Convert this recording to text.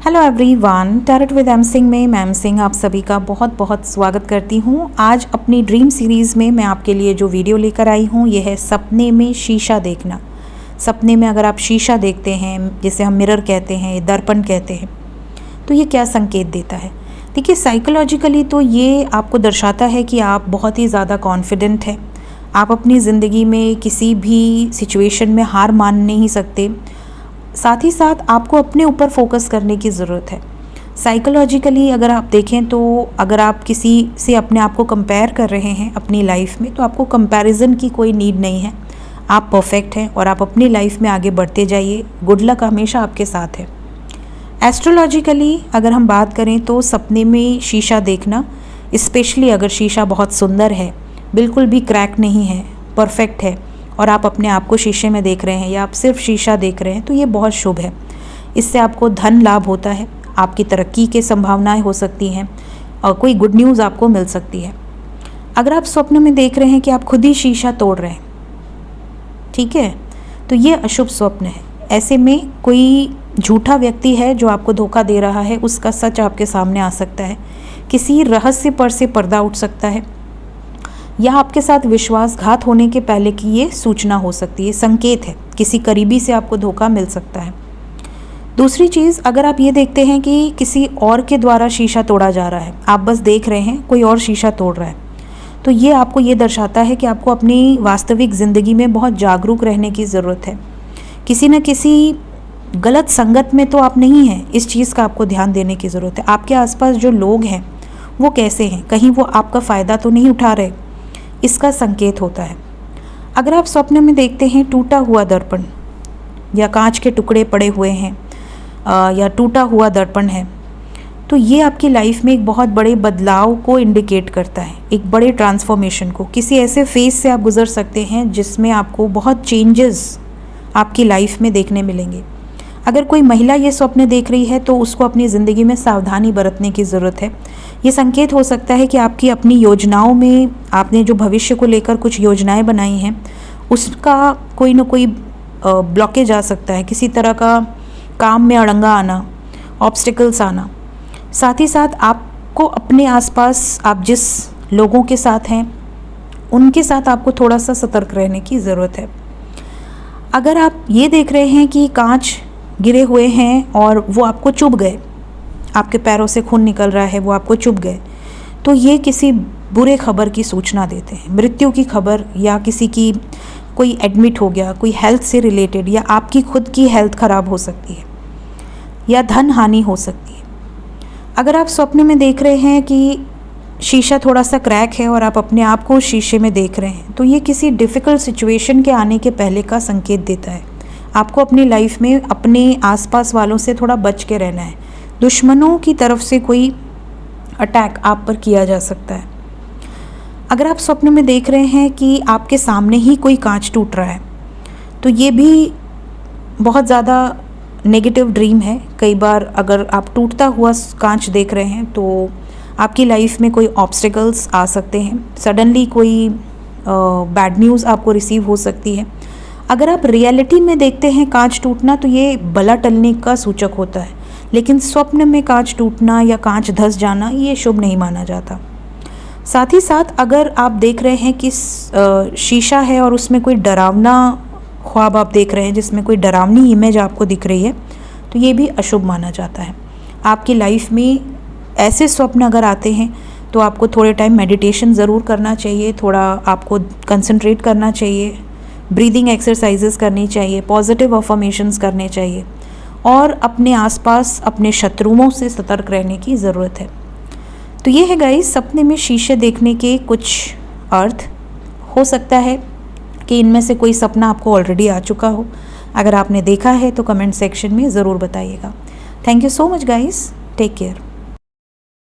Hello everyone, tarot with M Singh में ma'am Singh आप सभी का बहुत बहुत स्वागत करती हूँ। आज अपनी ड्रीम सीरीज़ में मैं आपके लिए जो वीडियो लेकर आई हूँ ये है सपने में शीशा देखना। सपने में अगर आप शीशा देखते हैं, जिसे हम मिरर कहते हैं, दर्पण कहते हैं, तो ये क्या संकेत देता है? देखिए, साइकोलॉजिकली तो ये आपको दर्शाता है कि आप बहुत ही ज़्यादा कॉन्फिडेंट हैं। आप अपनी ज़िंदगी में किसी भी सिचुएशन में हार मान नहीं सकते। साथ ही साथ आपको अपने ऊपर फोकस करने की ज़रूरत है। साइकोलॉजिकली अगर आप देखें तो अगर आप किसी से अपने आप को कंपेयर कर रहे हैं अपनी लाइफ में, तो आपको कंपैरिजन की कोई नीड नहीं है। आप परफेक्ट हैं और आप अपनी लाइफ में आगे बढ़ते जाइए। गुड लक हमेशा आपके साथ है। एस्ट्रोलॉजिकली अगर हम बात करें तो सपने में शीशा देखना, स्पेशली अगर शीशा बहुत सुंदर है, बिल्कुल भी क्रैक नहीं है, परफेक्ट है और आप अपने आप को शीशे में देख रहे हैं या आप सिर्फ शीशा देख रहे हैं, तो ये बहुत शुभ है। इससे आपको धन लाभ होता है, आपकी तरक्की की संभावनाएं हो सकती हैं और कोई गुड न्यूज़ आपको मिल सकती है। अगर आप स्वप्न में देख रहे हैं कि आप खुद ही शीशा तोड़ रहे हैं, ठीक है, तो ये अशुभ स्वप्न है। ऐसे में कोई झूठा व्यक्ति है जो आपको धोखा दे रहा है, उसका सच आपके सामने आ सकता है। किसी रहस्य पर से पर्दा उठ सकता है या आपके साथ विश्वासघात होने के पहले की ये सूचना हो सकती है, संकेत है। किसी करीबी से आपको धोखा मिल सकता है। दूसरी चीज़, अगर आप ये देखते हैं कि किसी और के द्वारा शीशा तोड़ा जा रहा है, आप बस देख रहे हैं कोई और शीशा तोड़ रहा है, तो ये आपको ये दर्शाता है कि आपको अपनी वास्तविक ज़िंदगी में बहुत जागरूक रहने की ज़रूरत है। किसी न किसी गलत संगत में तो आप नहीं हैं, इस चीज़ का आपको ध्यान देने की ज़रूरत है। आपके आसपास जो लोग हैं वो कैसे हैं, कहीं वो आपका फ़ायदा तो नहीं उठा रहे, इसका संकेत होता है। अगर आप स्वप्न में देखते हैं टूटा हुआ दर्पण या कांच के टुकड़े पड़े हुए हैं या टूटा हुआ दर्पण है, तो ये आपकी लाइफ में एक बहुत बड़े बदलाव को इंडिकेट करता है, एक बड़े ट्रांसफॉर्मेशन को। किसी ऐसे फेज से आप गुजर सकते हैं जिसमें आपको बहुत चेंजेस आपकी लाइफ में देखने मिलेंगे। अगर कोई महिला ये स्वप्न देख रही है तो उसको अपनी ज़िंदगी में सावधानी बरतने की ज़रूरत है। ये संकेत हो सकता है कि आपकी अपनी योजनाओं में, आपने जो भविष्य को लेकर कुछ योजनाएं बनाई हैं, उसका कोई ना कोई ब्लॉकेज आ सकता है। किसी तरह का काम में अड़ंगा आना, ऑब्स्टिकल्स आना। साथ ही साथ आपको अपने आसपास आप जिस लोगों के साथ हैं उनके साथ आपको थोड़ा सा सतर्क रहने की ज़रूरत है। अगर आप ये देख रहे हैं कि कांच गिरे हुए हैं और वो आपको चुभ गए, आपके पैरों से खून निकल रहा है, वो आपको चुभ गए, तो ये किसी बुरे खबर की सूचना देते हैं, मृत्यु की खबर, या किसी की कोई एडमिट हो गया, कोई हेल्थ से रिलेटेड, या आपकी खुद की हेल्थ ख़राब हो सकती है या धन हानि हो सकती है। अगर आप स्वप्न में देख रहे हैं कि शीशा थोड़ा सा क्रैक है और आप अपने आप को शीशे में देख रहे हैं, तो ये किसी डिफ़िकल्ट सिचुएशन के आने के पहले का संकेत देता है। आपको अपनी लाइफ में अपने आसपास वालों से थोड़ा बच के रहना है। दुश्मनों की तरफ से कोई अटैक आप पर किया जा सकता है। अगर आप स्वप्न में देख रहे हैं कि आपके सामने ही कोई कांच टूट रहा है, तो ये भी बहुत ज़्यादा नेगेटिव ड्रीम है। कई बार अगर आप टूटता हुआ कांच देख रहे हैं तो आपकी लाइफ में कोई ऑब्स्टिकल्स आ सकते हैं, सडनली कोई बैड न्यूज़ आपको रिसीव हो सकती है। अगर आप रियलिटी में देखते हैं कांच टूटना, तो ये बला टलने का सूचक होता है, लेकिन स्वप्न में कांच टूटना या कांच धंस जाना ये शुभ नहीं माना जाता। साथ ही साथ अगर आप देख रहे हैं कि शीशा है और उसमें कोई डरावना ख्वाब आप देख रहे हैं, जिसमें कोई डरावनी इमेज आपको दिख रही है, तो ये भी अशुभ माना जाता है। आपकी लाइफ में ऐसे स्वप्न अगर आते हैं तो आपको थोड़े टाइम मेडिटेशन ज़रूर करना चाहिए, थोड़ा आपको कंसंट्रेट करना चाहिए, ब्रीदिंग एक्सरसाइजेस करनी चाहिए, पॉजिटिव अफर्मेशंस करने चाहिए और अपने आसपास अपने शत्रुओं से सतर्क रहने की ज़रूरत है। तो ये है गाइस, सपने में शीशे देखने के कुछ अर्थ। हो सकता है कि इनमें से कोई सपना आपको ऑलरेडी आ चुका हो। अगर आपने देखा है तो कमेंट सेक्शन में ज़रूर बताइएगा। Thank you so much guys, take care.